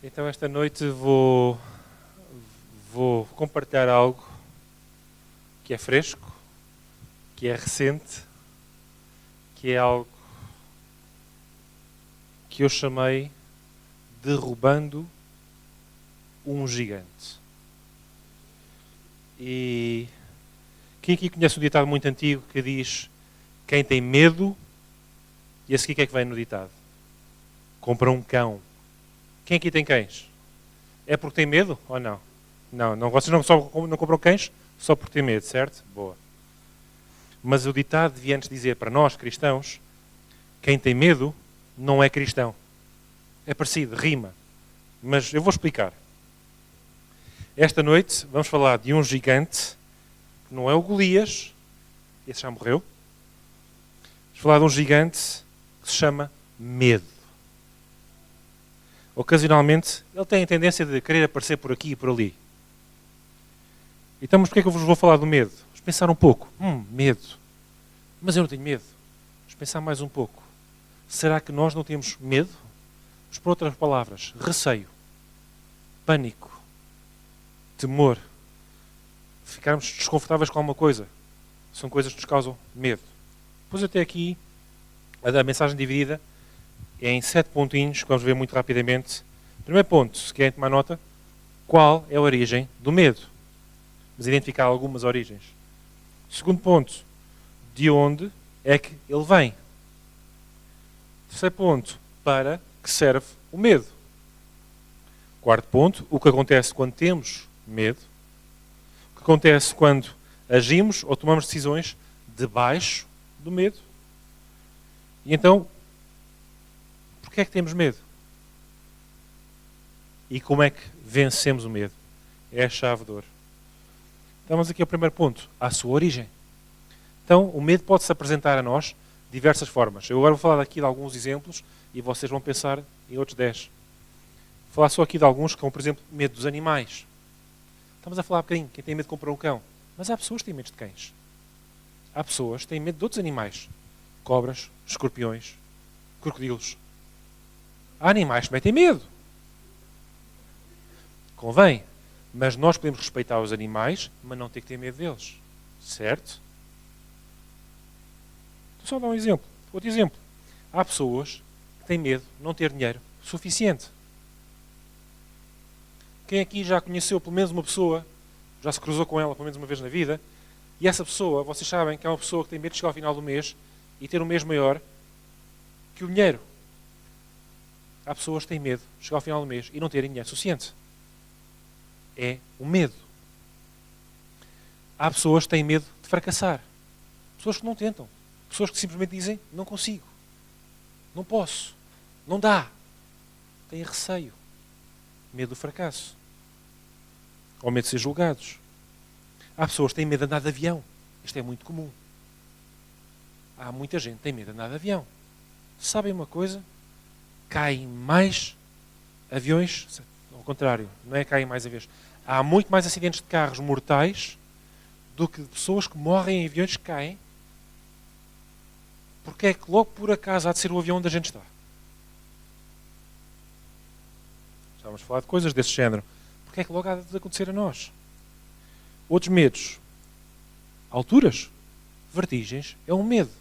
Então esta noite vou compartilhar algo que é fresco, que é recente, que é algo que eu chamei Derrubando um Gigante. E quem aqui conhece um ditado muito antigo que diz: quem tem medo, e a seguir o que é que vem no ditado? Compra um cão. Quem aqui tem cães? É porque tem medo ou não? Não, vocês não compram cães só porque têm medo, certo? Boa. Mas o ditado devia antes dizer para nós, cristãos, quem tem medo não é cristão. É parecido, rima. Mas eu vou explicar. Esta noite vamos falar de um gigante, que não é o Golias, esse já morreu. Vamos falar de um gigante que se chama medo. Ocasionalmente, ele tem a tendência de querer aparecer por aqui e por ali. Então, mas porquê é que eu vos vou falar do medo? Vamos pensar um pouco. Medo. Mas eu não tenho medo. Vamos pensar mais um pouco. Será que nós não temos medo? Mas, por outras palavras, receio, pânico, temor, ficarmos desconfortáveis com alguma coisa. São coisas que nos causam medo. Depois eu tenho aqui a mensagem dividida em 7 pontinhos, que vamos ver muito rapidamente. Primeiro ponto, se querem tomar nota, qual é a origem do medo? Vamos identificar algumas origens. Segundo ponto, de onde é que ele vem? Terceiro ponto, para que serve o medo? Quarto ponto, o que acontece quando temos medo? O que acontece quando agimos ou tomamos decisões debaixo do medo? E então, porquê é que temos medo? E como é que vencemos o medo? É a chave de ouro. Então vamos aqui ao primeiro ponto, à sua origem. Então, o medo pode se apresentar a nós de diversas formas. Eu agora vou falar aqui de alguns exemplos e vocês vão pensar em outros 10. Vou falar só aqui de alguns, como por exemplo, medo dos animais. Estamos a falar um bocadinho, quem tem medo de comprar um cão. Mas há pessoas que têm medo de cães. Há pessoas que têm medo de outros animais. Cobras, escorpiões, crocodilos. Há animais que metem medo. Convém. Mas nós podemos respeitar os animais, mas não ter que ter medo deles. Certo? Vou só dar um exemplo. Outro exemplo. Há pessoas que têm medo de não ter dinheiro suficiente. Quem aqui já conheceu pelo menos uma pessoa, já se cruzou com ela pelo menos uma vez na vida, e essa pessoa, vocês sabem que é uma pessoa que tem medo de chegar ao final do mês e ter um mês maior que o dinheiro. Há pessoas que têm medo de chegar ao final do mês e não terem dinheiro suficiente. É o medo. Há pessoas que têm medo de fracassar. Pessoas que não tentam. Pessoas que simplesmente dizem, não consigo. Não posso. Não dá. Têm receio. Medo do fracasso. Ou medo de ser julgados. Há pessoas que têm medo de andar de avião. Isto é muito comum. Há muita gente que tem medo de andar de avião. Sabem uma coisa? Caem mais aviões, ao contrário, não é caem mais aviões. Há muito mais acidentes de carros mortais do que de pessoas que morrem em aviões que caem. Porque é que logo por acaso há de ser o avião onde a gente está? Já vamos falar de coisas desse género. Porque é que logo há de acontecer a nós? Outros medos. Alturas. Vertigens é um medo.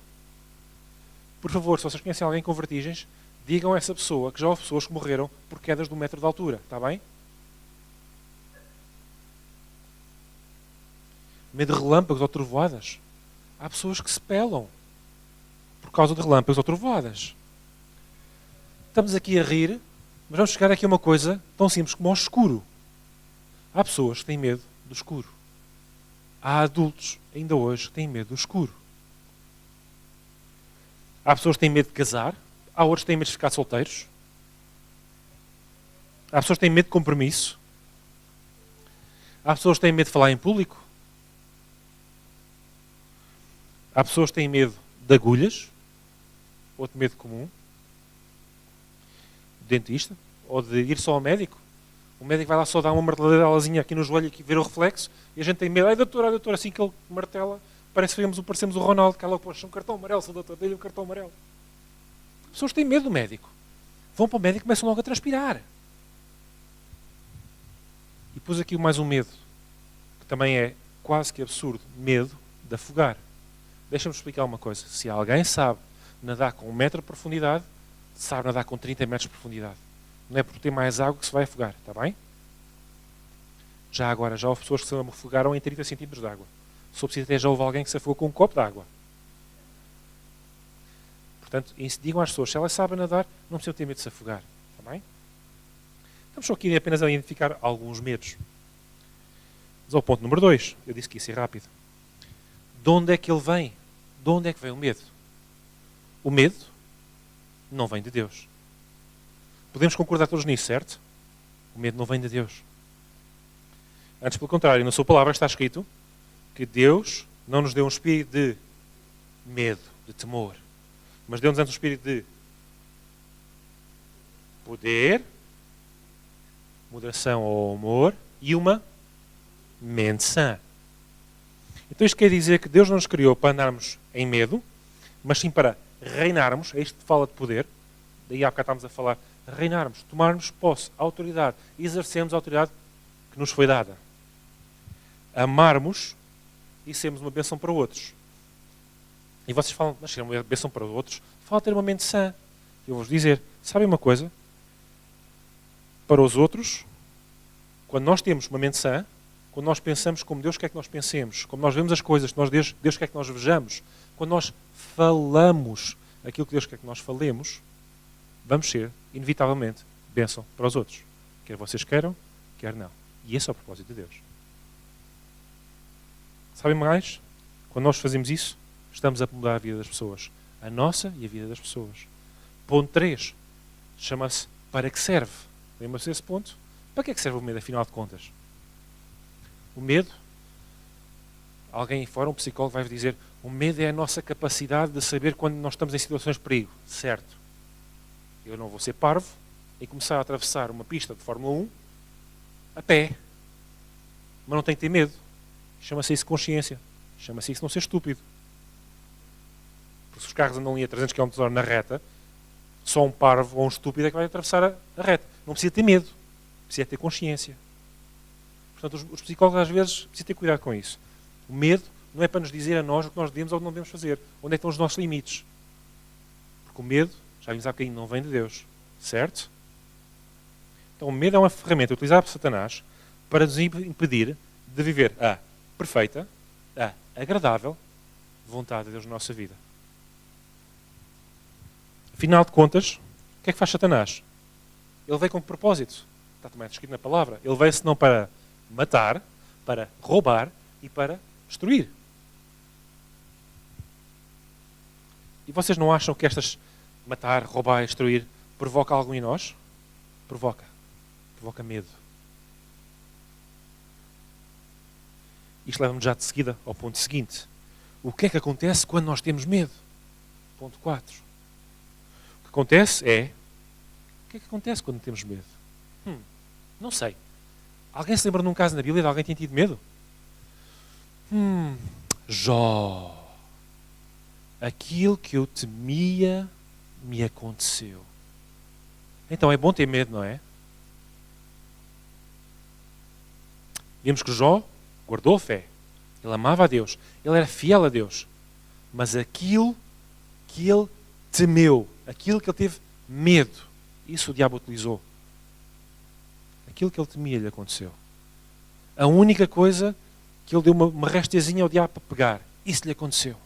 Por favor, se vocês conhecem alguém com vertigens, digam a essa pessoa que já houve pessoas que morreram por quedas de 1 metro de altura. Está bem? Medo de relâmpagos ou trovoadas. Há pessoas que se pelam por causa de relâmpagos ou trovoadas. Estamos aqui a rir, mas vamos chegar aqui a uma coisa tão simples como ao escuro. Há pessoas que têm medo do escuro. Há adultos, ainda hoje, que têm medo do escuro. Há pessoas que têm medo de casar. Há outros que têm medo de ficar solteiros. Há pessoas que têm medo de compromisso. Há pessoas que têm medo de falar em público. Há pessoas que têm medo de agulhas. Outro medo comum. Dentista. Ou de ir só ao médico. O médico vai lá só dar uma marteladelazinha aqui no joelho e ver o reflexo. E a gente tem medo. Ai, doutor, assim que ele martela, parecemos o Ronaldo, que ela puxa um cartão amarelo, se o doutor dele um cartão amarelo. As pessoas têm medo do médico. Vão para o médico e começam logo a transpirar. pus aqui mais um medo, que também é quase que absurdo. Medo de afogar. Deixa-me explicar uma coisa. Se alguém sabe nadar com 1 metro de profundidade, sabe nadar com 30 metros de profundidade. Não é por ter mais água que se vai afogar, está bem? Já agora, já houve pessoas que se afogaram em 30 centímetros de água. Se for preciso, até já houve alguém que se afogou com um copo de água. Portanto, digam às pessoas, se elas sabem nadar, não precisam ter medo de se afogar, está bem? Estamos só aqui apenas a identificar alguns medos. Mas ao ponto número 2, eu disse que ia ser rápido. De onde é que ele vem? De onde é que vem o medo? O medo não vem de Deus. Podemos concordar todos nisso, certo? O medo não vem de Deus. Antes, pelo contrário, na sua palavra está escrito que Deus não nos deu um espírito de medo, de temor, mas deu-nos antes um espírito de poder, moderação ou amor e uma mente sã. Então isto quer dizer que Deus não nos criou para andarmos em medo, mas sim para reinarmos. É isto que fala de poder. Daí há bocado estávamos a falar. Reinarmos, tomarmos posse, autoridade, exercermos a autoridade que nos foi dada. Amarmos e sermos uma bênção para outros. E vocês falam, mas ser uma bênção para outros, fala ter uma mente sã. Eu vou-vos dizer, sabem uma coisa? Para os outros, quando nós temos uma mente sã, quando nós pensamos como Deus quer que nós pensemos, como nós vemos as coisas que Deus quer que nós vejamos, quando nós falamos aquilo que Deus quer que nós falemos, vamos ser, inevitavelmente, bênção para os outros. Quer vocês queiram, quer não. E esse é o propósito de Deus. Sabem mais? Quando nós fazemos isso, estamos a mudar a vida das pessoas. A nossa e a vida das pessoas. Ponto 3. Chama-se para que serve. Lembra-se desse ponto? Para que é que serve o medo, afinal de contas? O medo, alguém aí fora, um psicólogo vai dizer, o medo é a nossa capacidade de saber quando nós estamos em situações de perigo. Certo. Eu não vou ser parvo e começar a atravessar uma pista de Fórmula 1 a pé. Mas não tenho que ter medo. Chama-se isso consciência. Chama-se isso não ser estúpido. Porque se os carros andam ali a 300 km/h na reta, só um parvo ou um estúpido é que vai atravessar a reta. Não precisa ter medo. Precisa ter consciência. Portanto, os psicólogos às vezes precisam ter cuidado com isso. O medo não é para nos dizer a nós o que nós devemos ou não devemos fazer. Onde é que estão os nossos limites? Porque o medo, já vimos há bocadinho, não vem de Deus. Certo? Então o medo é uma ferramenta utilizada por Satanás para nos impedir de viver a perfeita, a agradável vontade de Deus na nossa vida. Afinal de contas, o que é que faz Satanás? Ele veio com que propósito? Está também escrito na palavra. Ele veio senão para matar, para roubar e para destruir. E vocês não acham que estas matar, roubar e destruir provoca algo em nós? Provoca. Provoca medo. Isto leva-me já de seguida ao ponto seguinte. O que é que acontece quando nós temos medo? Ponto 4. O que acontece é... O que é que acontece quando temos medo? Não sei. Alguém se lembra de um caso na Bíblia de alguém que tenha tido medo? Jó. Aquilo que eu temia me aconteceu. Então é bom ter medo, não é? Vimos que Jó guardou a fé. Ele amava a Deus. Ele era fiel a Deus. Mas aquilo que ele temeu, aquilo que ele teve medo, isso o diabo utilizou. Aquilo que ele temia lhe aconteceu. A única coisa que ele deu uma restezinha ao diabo para pegar, isso lhe aconteceu.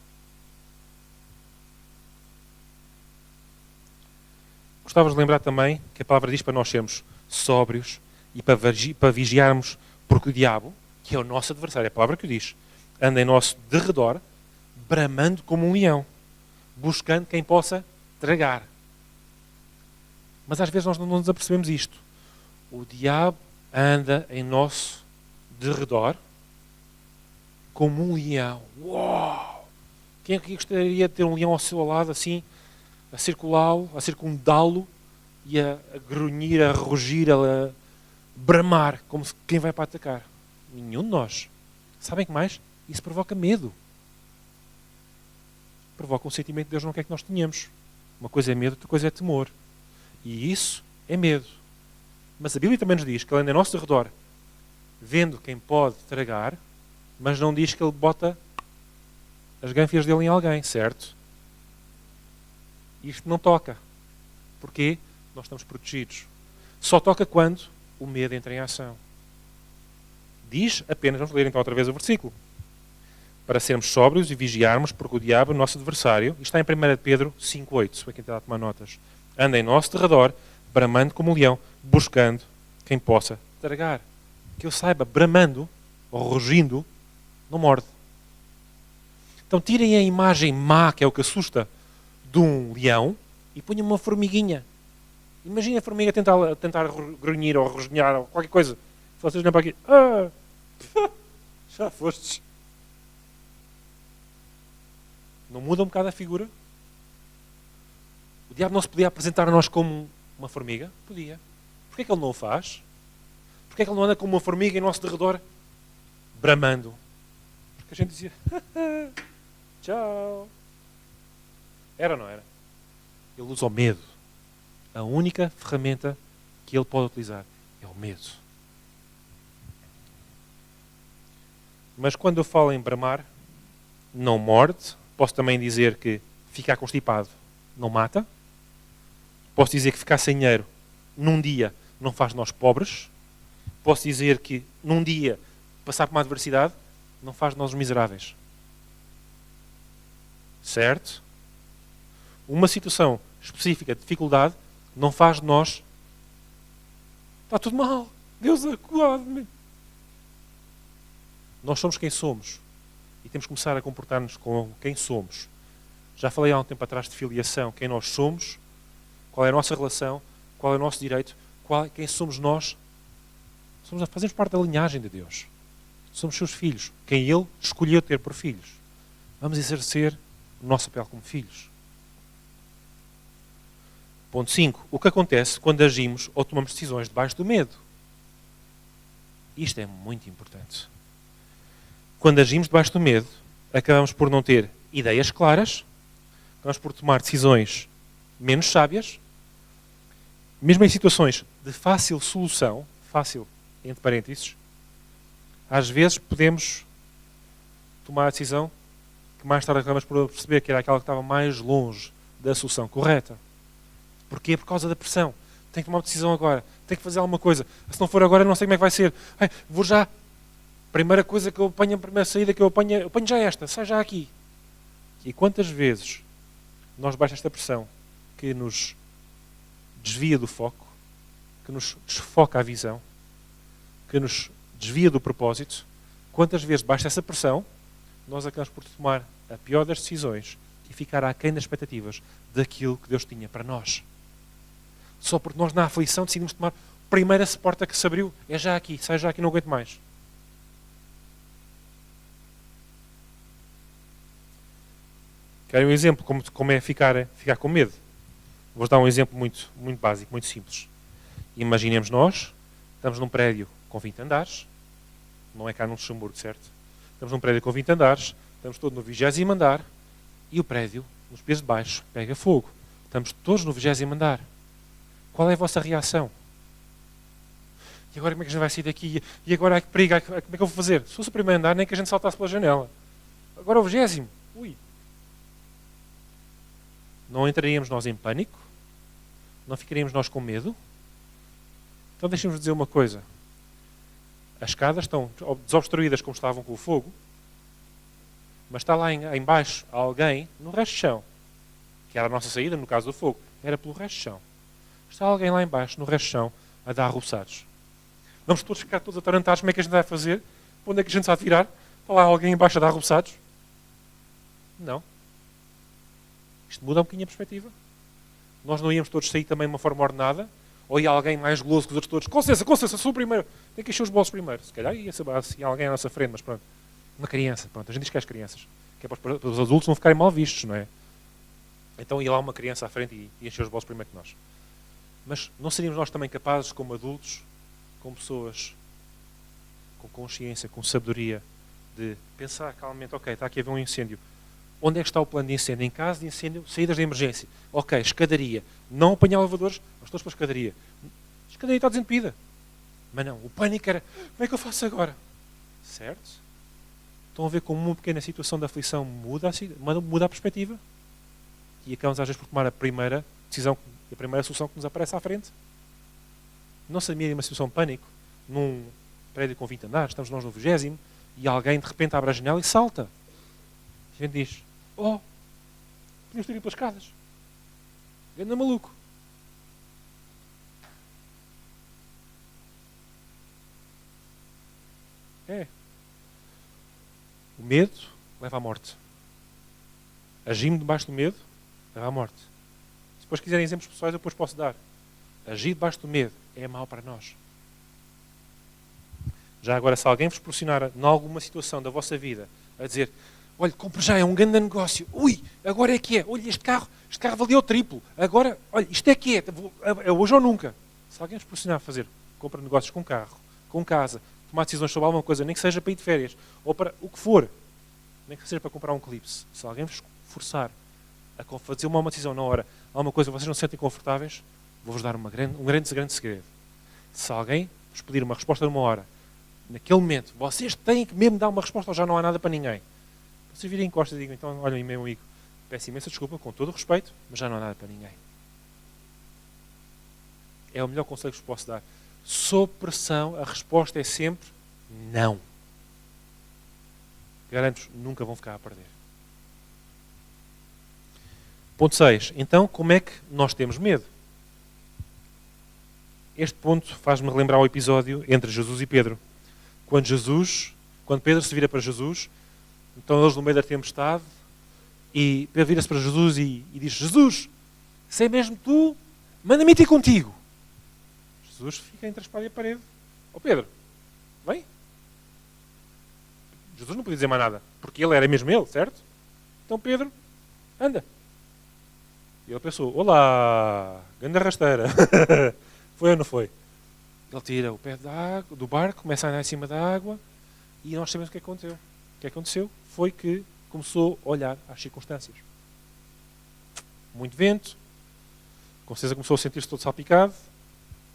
Gostava de lembrar também que a palavra diz para nós sermos sóbrios e para vigiarmos, porque o diabo, que é o nosso adversário, é a palavra que o diz, anda em nosso derredor, bramando como um leão, buscando quem possa tragar. Mas às vezes nós não nos apercebemos isto. O diabo anda em nosso derredor como um leão. Uau! Quem é que gostaria de ter um leão ao seu lado, assim, a circulá-lo, a circundá-lo e a grunhir, a rugir, a bramar, como quem vai para atacar? Nenhum de nós. Sabem que mais? Isso provoca medo. Provoca um sentimento que Deus não quer que nós tenhamos. Uma coisa é medo, outra coisa é temor. E isso é medo. Mas a Bíblia também nos diz que ele anda ao nosso redor, vendo quem pode tragar, mas não diz que ele bota as gânfias dele em alguém, certo? Isto não toca. Porquê? Nós estamos protegidos. Só toca quando o medo entra em ação. Diz apenas, vamos ler então outra vez o versículo. Para sermos sóbrios e vigiarmos, porque o diabo é o nosso adversário. Isto está em 1 Pedro 5,8, para quem está a tomar notas. Anda em nosso derredor, bramando como um leão, buscando quem possa tragar. Que eu saiba, bramando ou rugindo, não morde. Então tirem a imagem má, que é o que assusta, de um leão e ponham uma formiguinha. Imagina a formiga tentar grunhir ou rosnhar ou qualquer coisa. Se vocês olham para aqui, já fostes. Não muda um bocado a figura? O diabo não se podia apresentar a nós como uma formiga? Podia. Porquê que ele não o faz? Porquê que ele não anda como uma formiga em nosso derredor, bramando? Porque a gente dizia, tchau. Era ou não era? Ele usa o medo. A única ferramenta que ele pode utilizar é o medo. Mas quando eu falo em bramar, não morde. Posso também dizer que ficar constipado não mata. Posso dizer que ficar sem dinheiro num dia não faz de nós pobres. Posso dizer que num dia passar por uma adversidade não faz de nós miseráveis. Certo? Uma situação específica de dificuldade não faz de nós está tudo mal. Deus acude-me. Nós somos quem somos. E temos que começar a comportar-nos com quem somos. Já falei há um tempo atrás de filiação. Quem nós somos, qual é a nossa relação, qual é o nosso direito, quem somos nós. Fazemos parte da linhagem de Deus. Somos seus filhos. Quem Ele escolheu ter por filhos. Vamos exercer o nosso papel como filhos. Ponto 5. O que acontece quando agimos ou tomamos decisões debaixo do medo? Isto é muito importante. Quando agimos debaixo do medo, acabamos por não ter ideias claras, acabamos por tomar decisões menos sábias, mesmo em situações de fácil solução, fácil, entre parênteses, às vezes podemos tomar a decisão que mais tarde acabamos por perceber que era aquela que estava mais longe da solução correta. Porquê? Por causa da pressão. Tenho que tomar uma decisão agora. Tenho que fazer alguma coisa. Se não for agora, não sei como é que vai ser. Vou já. Primeira coisa que eu apanho, a primeira saída que eu apanho já esta. Sai já aqui. E quantas vezes nós baixamos esta pressão que nos desvia do foco, que nos desfoca a visão, que nos desvia do propósito, quantas vezes baixa essa pressão, nós acabamos por tomar a pior das decisões e ficar aquém das expectativas daquilo que Deus tinha para nós. Só porque nós na aflição decidimos tomar a primeira porta que se abriu, é já aqui, sai já aqui, não aguento mais. Querem um exemplo como é ficar com medo? Vou-vos dar um exemplo muito, muito básico, muito simples. Imaginemos nós, estamos num prédio com 20 andares, não é cá no Luxemburgo, certo? Estamos num prédio com 20 andares, estamos todos no 20º andar e o prédio, nos pisos de baixo, pega fogo. Estamos todos no 20º andar. Qual é a vossa reação? E agora como é que a gente vai sair daqui? E agora que perigo, como é que eu vou fazer? Se fosse o primeiro andar, nem que a gente saltasse pela janela. Agora o 20º. Ui. Não entraríamos nós em pânico? Não ficaríamos nós com medo? Então deixem-nos dizer uma coisa. As escadas estão desobstruídas como estavam com o fogo, mas está lá em baixo alguém no resto do chão, que era a nossa saída, no caso do fogo, era pelo resto do chão. Está alguém lá em baixo, no resto do chão, a dar arruçados. Vamos todos ficar todos atarantados, como é que a gente vai fazer? Para onde é que a gente se vai virar? Está lá alguém em baixo a dar arruçados? Não. Isto muda um bocadinho a perspectiva. Nós não íamos todos sair também de uma forma ordenada, ou ia alguém mais goloso que os outros todos. Com licença, sou o primeiro. Tem que encher os bolsos primeiro. Se calhar ia assim, alguém à nossa frente, mas pronto. Uma criança, pronto. A gente diz que é as crianças. Que é para os adultos não ficarem mal vistos, não é? Então ia lá uma criança à frente e encher os bolsos primeiro que nós. Mas não seríamos nós também capazes, como adultos, como pessoas com consciência, com sabedoria, de pensar calmamente, ok, está aqui a haver um incêndio. Onde é que está o plano de incêndio? Em caso de incêndio, saídas de emergência. Ok, escadaria. Não apanhar elevadores, mas todos para a escadaria. A escadaria está desentupida. Mas não, o pânico era, como é que eu faço agora? Certo? Estão a ver como uma pequena situação de aflição muda a perspectiva? E acabamos às vezes por tomar a primeira decisão, a primeira solução que nos aparece à frente. Não se admira uma situação de pânico num prédio com 20 andares, estamos nós no 20º, e alguém de repente abre a janela e salta. E a gente diz, oh, podíamos ter ido pelas escadas. Ganda maluco. É. O medo leva à morte. Agir debaixo do medo leva à morte. Se depois quiserem exemplos pessoais, eu depois posso dar. Agir debaixo do medo é mau para nós. Já agora, se alguém vos proporcionar em alguma situação da vossa vida a dizer, olha, compre já, é um grande negócio. Ui, agora é que é. Olha, este carro valeu triplo. Agora, olha, isto é que é. É hoje ou nunca. Se alguém vos proporcionar a fazer compra de negócios com carro, com casa, tomar decisões sobre alguma coisa, nem que seja para ir de férias, ou para o que for, nem que seja para comprar um clipe, se alguém vos forçar a fazer uma decisão na hora, alguma coisa que vocês não se sentem confortáveis, vou-vos dar um grande segredo. Se alguém vos pedir uma resposta numa hora, naquele momento, vocês têm que mesmo dar uma resposta ou já não há nada para ninguém. Vocês virem em costas e digam, então, olha, meu amigo, peço imensa desculpa, com todo o respeito, mas já não há nada para ninguém. É o melhor conselho que vos posso dar. Sob pressão, a resposta é sempre não. Garanto-vos, nunca vão ficar a perder. Ponto 6. Então, como é que nós temos medo? Este ponto faz-me relembrar o episódio entre Jesus e Pedro. Quando Pedro se vira para Jesus, então eles no meio da tempestade, e Pedro vira-se para Jesus e diz, Jesus, se é mesmo tu, manda-me ir contigo. Jesus fica entre a espada e a parede. Ó Pedro, vem. Jesus não podia dizer mais nada, porque ele era mesmo ele, certo? Então Pedro, anda. E ele pensou, olá, grande rasteira. Foi ou não foi? Ele tira o pé do barco, começa a andar em cima da água, e nós sabemos o que aconteceu. O que aconteceu foi que começou a olhar às circunstâncias. Muito vento, com certeza começou a sentir-se todo salpicado.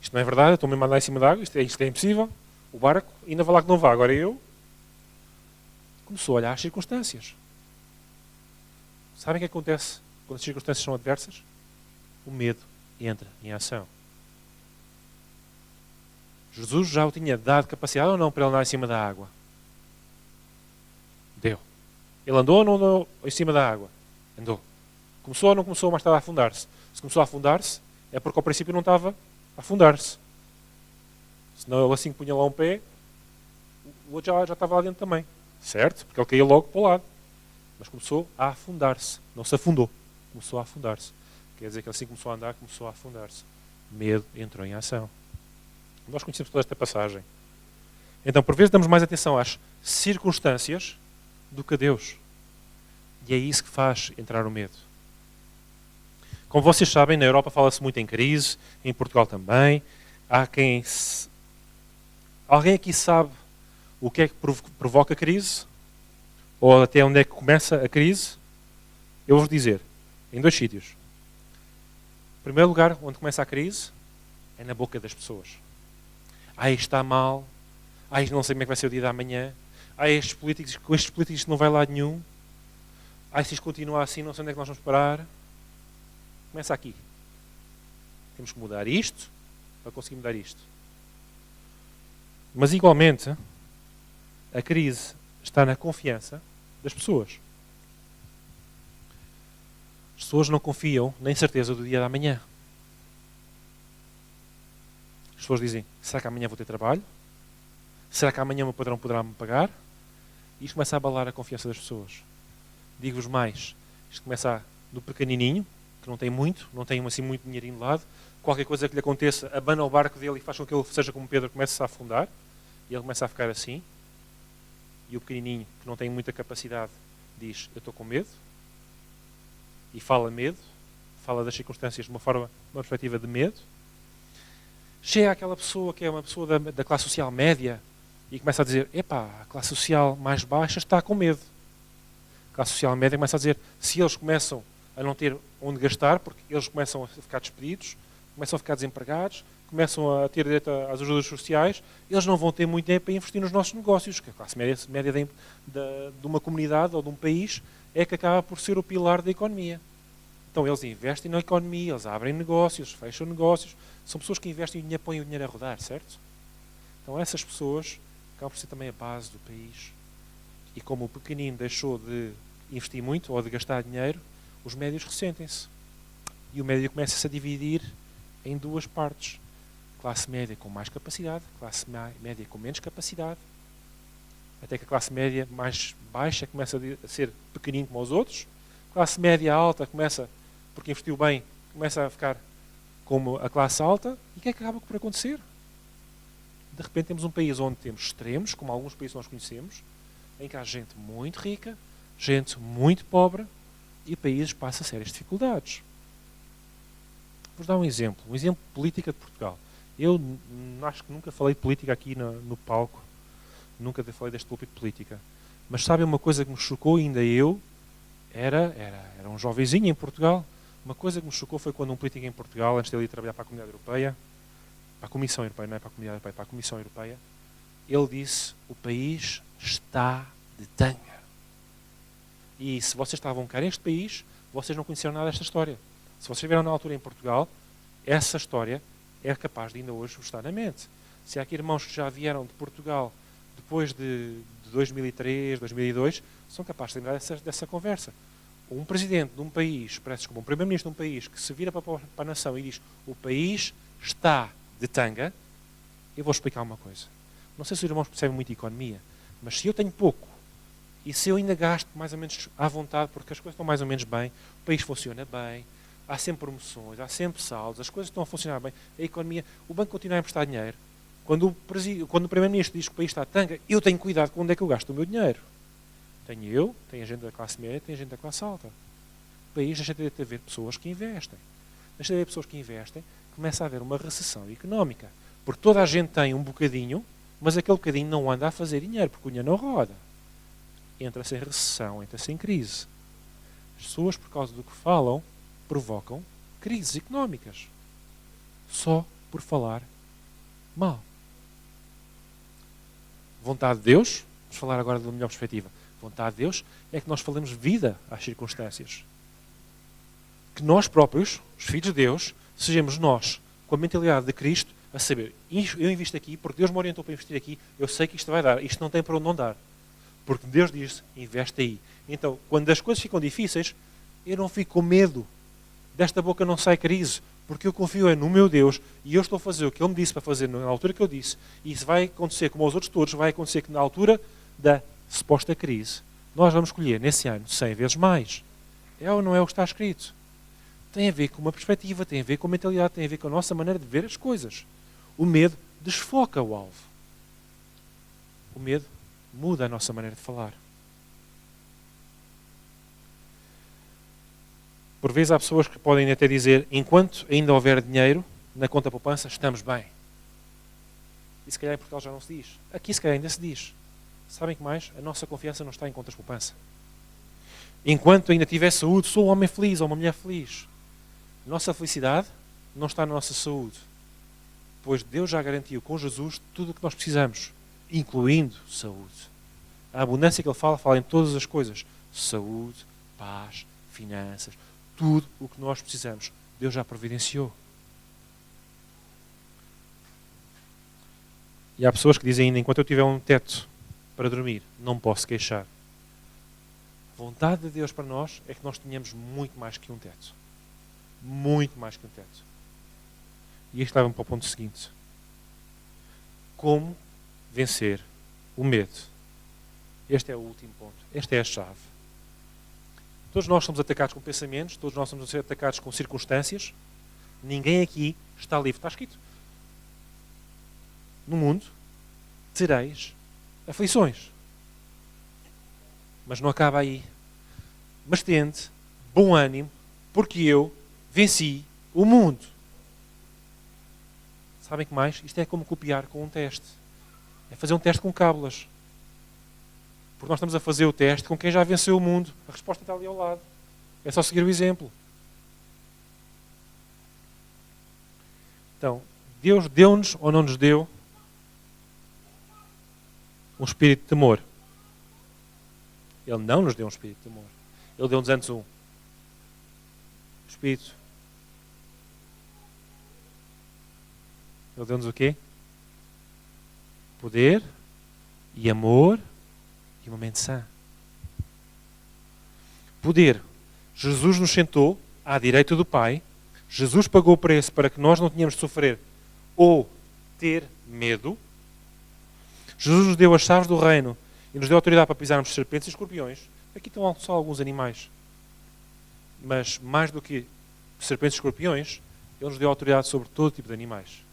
Isto não é verdade, eu estou mesmo a andar em cima da água, isto é impossível. O barco, ainda vai lá que não vá, agora eu. Começou a olhar às circunstâncias. Sabem o que acontece quando as circunstâncias são adversas? O medo entra em ação. Jesus já o tinha dado capacidade ou não para ele andar em cima da água? Deu. Ele andou ou não andou em cima da água? Andou. Começou ou não começou, mas estava a afundar-se? Se começou a afundar-se, é porque ao princípio não estava a afundar-se. Senão ele assim que punha lá um pé, o outro já estava lá dentro também. Certo? Porque ele caía logo para o lado. Mas começou a afundar-se. Não se afundou. Começou a afundar-se. Quer dizer que ele assim começou a andar, começou a afundar-se. Medo entrou em ação. Nós conhecemos toda esta passagem. Então, por vezes, damos mais atenção às circunstâncias do que a Deus. E é isso que faz entrar o medo. Como vocês sabem, na Europa fala-se muito em crise, em Portugal também. Alguém aqui sabe o que é que provoca a crise? Ou até onde é que começa a crise? Eu vou dizer, em 2 sítios. Em primeiro lugar, onde começa a crise, é na boca das pessoas. Ai, está mal. Ai, não sei como é que vai ser o dia da manhã. Ai, com estes políticos não vai lá nenhum. Ai, se isto continuar assim, não sei onde é que nós vamos parar. Começa aqui. Temos que mudar isto para conseguir mudar isto. Mas, igualmente, a crise está na confiança das pessoas. As pessoas não confiam na incerteza do dia da manhã. As pessoas dizem, será que amanhã vou ter trabalho? Será que amanhã o meu patrão poderá me pagar? E isto começa a abalar a confiança das pessoas. Digo-vos mais, isto começa do pequenininho, que não tem muito, não tem assim muito dinheirinho de lado, qualquer coisa que lhe aconteça, abana o barco dele e faz com que ele seja como Pedro, comece a afundar, e ele começa a ficar assim, e o pequenininho, que não tem muita capacidade, diz, eu estou com medo, e fala medo, fala das circunstâncias de uma perspectiva de medo. Chega aquela pessoa que é uma pessoa da classe social média e começa a dizer, epá, a classe social mais baixa está com medo. A classe social média começa a dizer, se eles começam a não ter onde gastar, porque eles começam a ficar despedidos, começam a ficar desempregados, começam a ter direito às ajudas sociais, eles não vão ter muito tempo para investir nos nossos negócios, que a classe média de uma comunidade ou de um país é que acaba por ser o pilar da economia. Então eles investem na economia, eles abrem negócios, fecham negócios, são pessoas que investem e põem o dinheiro a rodar, certo? Então essas pessoas acabam por ser também a base do país. E como o pequenino deixou de investir muito ou de gastar dinheiro, os médios ressentem-se. E o médio começa-se a dividir em duas partes. Classe média com mais capacidade, classe média com menos capacidade. Até que a classe média mais baixa começa a ser pequenino como os outros. Classe média alta começa, porque investiu bem, começa a ficar como a classe alta. E o que é que acaba por acontecer? De repente temos um país onde temos extremos, como alguns países que nós conhecemos, em que há gente muito rica, gente muito pobre, e o país passa sérias dificuldades. Vou dar um exemplo de política de Portugal. Eu acho que nunca falei de política aqui no palco, nunca falei deste púlpito de política. Mas sabem uma coisa que me chocou, ainda eu, era um jovenzinho em Portugal, uma coisa que me chocou foi quando um político em Portugal, antes de ele ir trabalhar para a Comunidade Europeia, para a Comissão Europeia, não é para a Comunidade Europeia, para a Comissão Europeia, ele disse: o país está de tanga. E se vocês estavam cá neste país, vocês não conheceram nada desta história. Se vocês viram na altura em Portugal, essa história é capaz de ainda hoje vos estar na mente. Se há aqui irmãos que já vieram de Portugal depois de 2003, 2002, são capazes de lembrar dessa conversa. Um presidente de um país, um primeiro-ministro de um país que se vira para a nação e diz: o país está de tanga. Eu vou explicar uma coisa. Não sei se os irmãos percebem muito de economia, mas se eu tenho pouco e se eu ainda gasto mais ou menos à vontade, porque as coisas estão mais ou menos bem, o país funciona bem, há sempre promoções, há sempre saldos, as coisas estão a funcionar bem, a economia, o banco continua a emprestar dinheiro. Quando o primeiro-ministro diz que o país está a tanga, eu tenho cuidado com onde é que eu gasto o meu dinheiro. Tenho a gente da classe média, tenho a gente da classe alta. O país deixa de haver pessoas que investem. Deixa de haver pessoas que investem, começa a haver uma recessão económica. Porque toda a gente tem um bocadinho, mas aquele bocadinho não anda a fazer dinheiro, porque o dinheiro não roda. Entra-se em recessão, entra-se em crise. As pessoas, por causa do que falam, provocam crises económicas. Só por falar mal. Vontade de Deus, vamos falar agora de uma melhor perspectiva. Vontade de Deus é que nós falemos vida às circunstâncias. Que nós próprios, os filhos de Deus, sejamos nós, com a mentalidade de Cristo, a saber: eu invisto aqui porque Deus me orientou para investir aqui, eu sei que isto vai dar, isto não tem para onde não dar. Porque Deus diz: investe aí. Então, quando as coisas ficam difíceis, eu não fico com medo. Desta boca não sai crise, porque eu confio no meu Deus e eu estou a fazer o que Ele me disse para fazer na altura que eu disse. E isso vai acontecer, como aos outros todos, vai acontecer que na altura da suposta crise, nós vamos escolher nesse ano 100 vezes mais. É ou não é o que está escrito? Tem a ver com uma perspectiva, tem a ver com a mentalidade, tem a ver com a nossa maneira de ver as coisas. O medo desfoca o alvo. O medo muda a nossa maneira de falar. Por vezes há pessoas que podem até dizer: enquanto ainda houver dinheiro na conta poupança, estamos bem. E se calhar em Portugal já não se diz. Aqui se calhar ainda se diz. Sabem que mais? A nossa confiança não está em contas poupança. Enquanto ainda tiver saúde, sou um homem feliz ou uma mulher feliz. A nossa felicidade não está na nossa saúde. Pois Deus já garantiu com Jesus tudo o que nós precisamos, incluindo saúde. A abundância que Ele fala em todas as coisas. Saúde, paz, finanças, tudo o que nós precisamos. Deus já providenciou. E há pessoas que dizem ainda: enquanto eu tiver um teto para dormir, não posso queixar. A vontade de Deus para nós é que nós tenhamos muito mais que um teto. Muito mais que um teto. E isto leva-me para o ponto seguinte. Como vencer o medo? Este é o último ponto. Esta é a chave. Todos nós somos atacados com pensamentos, todos nós somos atacados com circunstâncias. Ninguém aqui está livre. Está escrito: no mundo tereis aflições. Mas não acaba aí. Mas tende bom ânimo, porque eu venci o mundo. Sabem que mais? Isto é como copiar com um teste. É fazer um teste com cábulas. Porque nós estamos a fazer o teste com quem já venceu o mundo. A resposta está ali ao lado. É só seguir o exemplo. Então, Deus deu-nos ou não nos deu um espírito de temor? Ele não nos deu um espírito de temor. Ele deu-nos antes um espírito. Ele deu-nos o quê? Poder e amor e uma mente sã. Poder. Jesus nos sentou à direita do Pai. Jesus pagou o preço para que nós não tenhamos de sofrer ou ter medo. Jesus nos deu as chaves do reino e nos deu autoridade para pisarmos serpentes e escorpiões. Aqui estão só alguns animais. Mas mais do que serpentes e escorpiões, Ele nos deu autoridade sobre todo tipo de animais.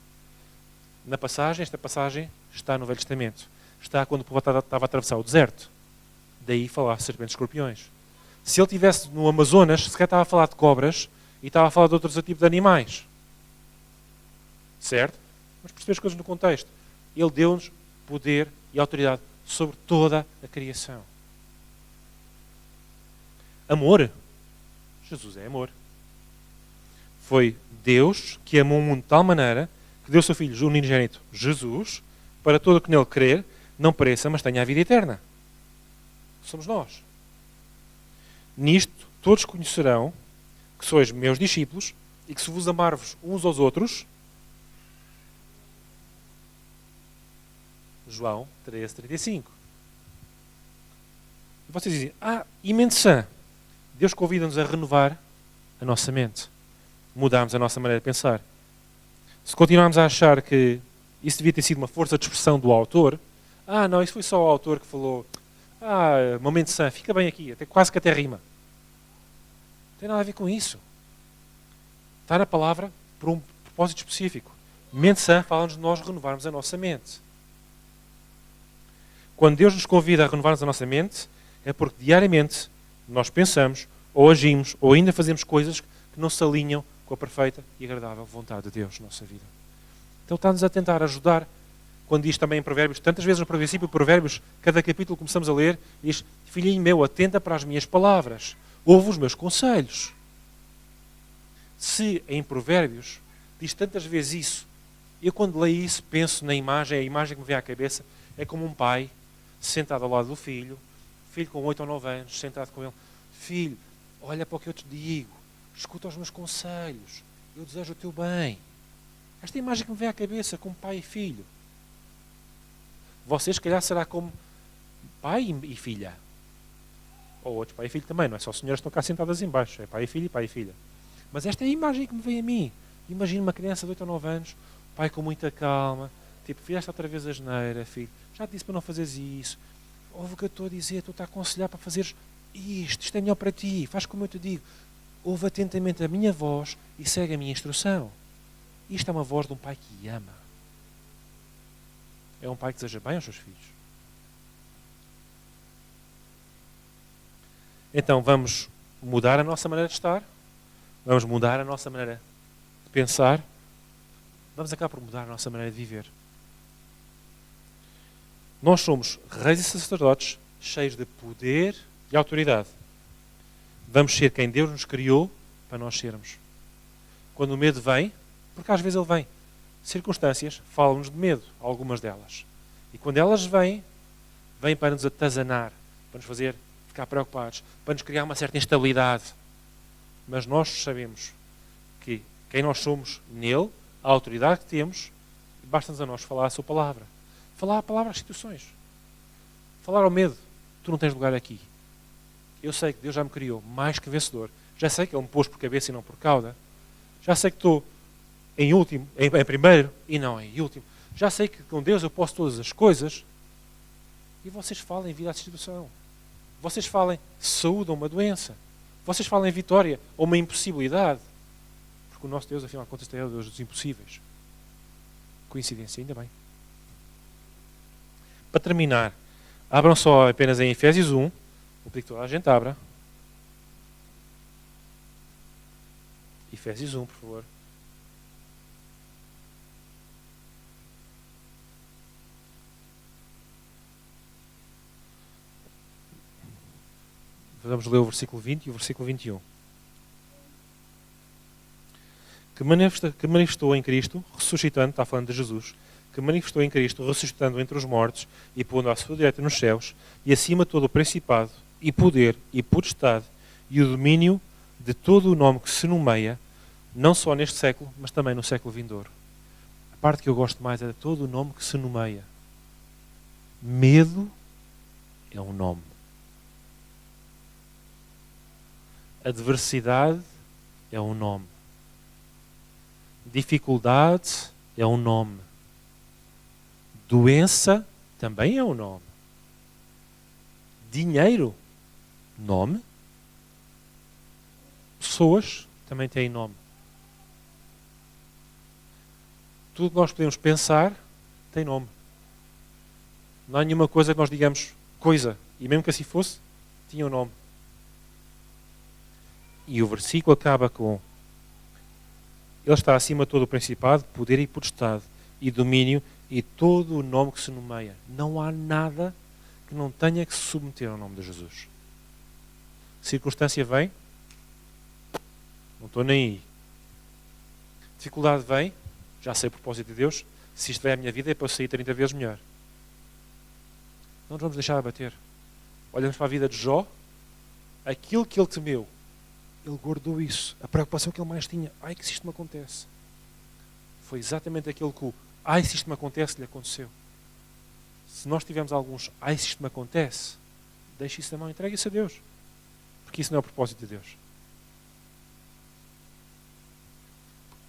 Esta passagem está no Velho Testamento. Está quando o povo estava a atravessar o deserto. Daí falar de serpentes e escorpiões. Se ele estivesse no Amazonas, se calhar estava a falar de cobras e estava a falar de outros tipos de animais. Certo? Mas perceber as coisas no contexto. Ele deu-nos poder e autoridade sobre toda a criação. Amor. Jesus é amor. Foi Deus que amou o mundo de tal maneira que deu o seu Filho unigênito, Jesus, para todo o que nele crer, não pereça, mas tenha a vida eterna. Somos nós. Nisto todos conhecerão que sois meus discípulos e que se vos amarvos uns aos outros. João 13:35. E vocês dizem, e mente sã. Deus convida-nos a renovar a nossa mente. Mudarmos a nossa maneira de pensar. Se continuarmos a achar que isso devia ter sido uma força de expressão do autor, não, isso foi só o autor que falou, uma mente sã, fica bem aqui, até quase que até rima. Não tem nada a ver com isso. Está na palavra por um propósito específico. Mente sã fala-nos de nós renovarmos a nossa mente. Quando Deus nos convida a renovarmos a nossa mente, é porque diariamente nós pensamos, ou agimos, ou ainda fazemos coisas que não se alinham com a perfeita e agradável vontade de Deus na nossa vida. Então está-nos a tentar ajudar, quando diz também em Provérbios, tantas vezes no princípio de Provérbios, cada capítulo começamos a ler, diz, filhinho meu, atenta para as minhas palavras, ouve os meus conselhos. Se em Provérbios diz tantas vezes isso, eu quando leio isso penso na imagem, a imagem que me vem à cabeça é como um pai sentado ao lado do filho com 8 ou 9 anos, sentado com ele, filho, olha para o que eu te digo, escuta os meus conselhos, eu desejo o teu bem. Esta imagem que me vem à cabeça, como pai e filho. Você, se calhar, será como pai e filha. Ou outros pai e filho também, não é só senhoras que estão cá sentadas em baixo, é pai e pai e filha. Mas esta é a imagem que me vem a mim. Imagino uma criança de 8 ou 9 anos, pai com muita calma, tipo, fizeste outra vez a asneira, filho, já te disse para não fazeres isso, ouve o que eu estou a dizer, estou-te a aconselhar para fazeres isto é melhor para ti, faz como eu te digo. Ouve atentamente a minha voz e segue a minha instrução. Isto é uma voz de um pai que ama. É um pai que deseja bem aos seus filhos. Então vamos mudar a nossa maneira de estar, vamos mudar a nossa maneira de pensar, vamos acabar por mudar a nossa maneira de viver. Nós somos reis e sacerdotes cheios de poder e autoridade. Vamos ser quem Deus nos criou para nós sermos. Quando o medo vem, porque às vezes ele vem, circunstâncias falam-nos de medo, algumas delas. E quando elas vêm para nos atazanar, para nos fazer ficar preocupados, para nos criar uma certa instabilidade. Mas nós sabemos que quem nós somos nele, a autoridade que temos, basta-nos a nós falar a sua palavra. Falar a palavra às situações. Falar ao medo. Tu não tens lugar aqui. Eu sei que Deus já me criou mais que vencedor. Já sei que Ele me pôs por cabeça e não por cauda. Já sei que estou em primeiro e não em último. Já sei que com Deus eu posso todas as coisas. E vocês falem vida à situação. Vocês falem saúde ou uma doença. Vocês falem vitória ou uma impossibilidade. Porque o nosso Deus, afinal de contas, é o Deus dos impossíveis. Coincidência, ainda bem. Para terminar, abram só apenas em Efésios 1. Vou pedir que toda a gente abra. Efésios 1, por favor. Vamos ler o versículo 20 e o versículo 21. que manifestou em Cristo, ressuscitando, está falando de Jesus, que manifestou em Cristo, ressuscitando entre os mortos e pondo à sua direita nos céus, e acima de todo o principado, e poder, e potestade, e o domínio de todo o nome que se nomeia, não só neste século, mas também no século vindouro. A parte que eu gosto mais é de todo o nome que se nomeia. Medo é um nome. Adversidade é um nome. Dificuldade é um nome. Doença também é um nome. Dinheiro, nome. Pessoas também têm nome. Tudo que nós podemos pensar tem nome. Não há nenhuma coisa que nós digamos coisa, e mesmo que assim fosse, tinha um nome. E o versículo acaba com: Ele está acima de todo o principado, poder e potestade, e domínio, e todo o nome que se nomeia. Não há nada que não tenha que se submeter ao nome de Jesus. Circunstância vem, não estou nem aí. Dificuldade vem, já sei o propósito de Deus, se isto vem à minha vida é para eu sair 30 vezes melhor. Não nos vamos deixar abater. Olhamos para a vida de Jó, aquilo que ele temeu, ele guardou isso. A preocupação que ele mais tinha, ai que se isto me acontece, foi exatamente aquilo que o ai se isto me acontece lhe aconteceu. Se nós tivermos alguns ai se isto me acontece, deixe isso na mão, entregue isso a Deus. Porque isso não é o propósito de Deus.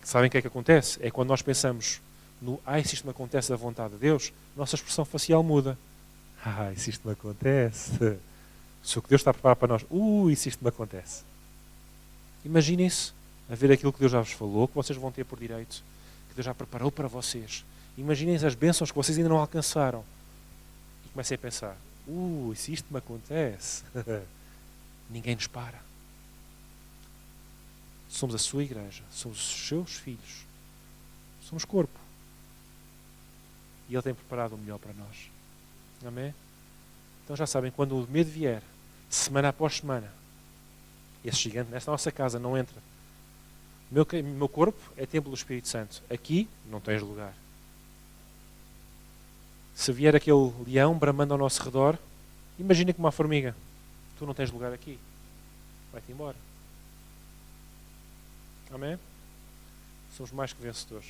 Sabem o que é que acontece? É quando nós pensamos no ai se isto me acontece da vontade de Deus, nossa expressão facial muda. Ai se isto me acontece. Se o que Deus está a preparar para nós, se isto me acontece. Imaginem-se a ver aquilo que Deus já vos falou, que vocês vão ter por direito, que Deus já preparou para vocês. Imaginem-se as bênçãos que vocês ainda não alcançaram. E comecem a pensar, se isto me acontece, ninguém nos para. Somos a sua igreja, somos os seus filhos, somos corpo. E Ele tem preparado o melhor para nós. Amém? Então já sabem, quando o medo vier, semana após semana, esse gigante nesta nossa casa não entra. O meu corpo é templo do Espírito Santo. Aqui não tens lugar. Se vier aquele leão bramando ao nosso redor, imagina como uma formiga. Tu não tens lugar aqui. Vai-te embora. Amém? Somos mais que vencedores.